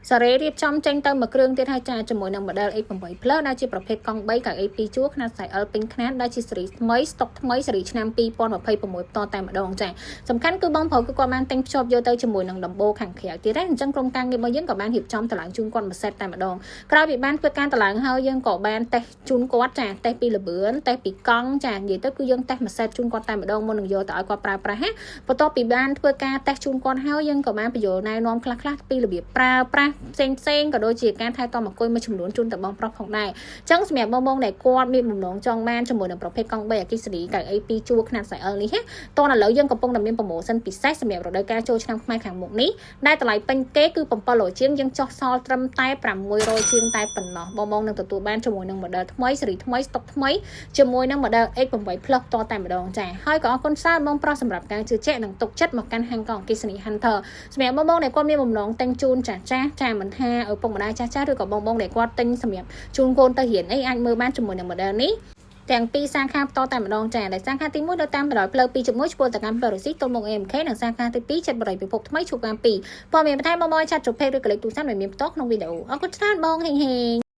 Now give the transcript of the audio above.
សារ៉េរៀបចំចេញទៅមួយគ្រឿងទៀតហើយចាជាមួយនឹង model X8 Plus ដែលជាប្រភេទកង់3កៅអី2ជួរខ្នាត size L ពេញខ្នាតដែលជាស៊េរីថ្មីស្តុកថ្មីស៊េរីឆ្នាំ2026បន្តតែម្ដងចាសំខាន់គឺបងប្អូនគឺគាត់បានទិញភ្ជាប់យកទៅជាមួយនឹងដំបូលខាងក្រៅទៀតដែរអញ្ចឹងក្រុមការងាររបស់យើងក៏បានរៀបចំតម្លើងជូនគាត់មួយសេតតែម្ដងក្រោយពីបានធ្វើការតម្លើងហើយយើងក៏បានតេស្តជូនគាត់ចាតេស្តពីលបឿនតេស្តពីកង់ចានិយាយទៅគឺយើងតេស្តមួយសេតជូនគាត់តែម្ដងមុននឹងយកទៅឲ្យគាត់ប្រើប្រាស់ណាបន្ទាប់ពីបានធ្វើការតេស្តជូនគាត់ហើយយើងក៏បានបញ្យល់ណែនាំខ្លះៗពីរបៀបប្រើប្រាស់ផ្សេងក៏ដូចជាការថែទាំអង្គុយមួយចំនួនជូនទៅបងប្រុសផងដែរអញ្ចឹងសម្រាប់បងដែលគាត់មានបំណងចង់បានជាមួយនឹងប្រភេទកង់3អគ្គិសនីកៅអី2ជួរខ្នាត size L នេះតោះឥឡូវយើងកំពុងតែមាន promotion ពិសេសសម្រាប់រដូវកាលចូលឆ្នាំខ្មែរខាងមុខនេះដែលតម្លៃពេញគេគឺ700ជាងយើងចុះសល់ត្រឹមតែ600ជាងតែប៉ុណ្ណោះបងនឹងទទួលបានជាមួយនឹង model ថ្មីស៊េរីថ្មីស្តុកថ្មីជាមួយនឹង model X8 Plus តតែម្ដងចាហើយក៏អរគុណច្រើនបងប្រុសសម្រាប់ការជឿជាក់និងទុកចិត្តមកកាន់ហាងកង់អគ្គិសនី Hunter សម្រាប់បងដែលគាត់មានបំណងទិញជូនចាមិនថាឪពុកម្ដាយចាស់ឬក៏បងដែលគាត់ទិញសម្រាប់ជូនកូនទៅរៀនអីអាចមើលបានជាមួយនឹង model នេះទាំងពីរសាខាបន្តតែម្ដងចាដែលសាខាទី1នៅតាមបណ្ដោយផ្លូវ2.1ឆ្ពោះទៅកាន់ផ្លូវរស៊ីទល់មុខ AMK និងសាខាទី2ចិត្តបរិយាពិភពថ្មីជួបបាន2ព័ត៌មានបន្ថែមមកឆាត់ជុំពេកឬកលិកទូរស័ព្ទដែលមានផ្ទាល់ក្នុងវីដេអូអរគុណច្រើនបងហេង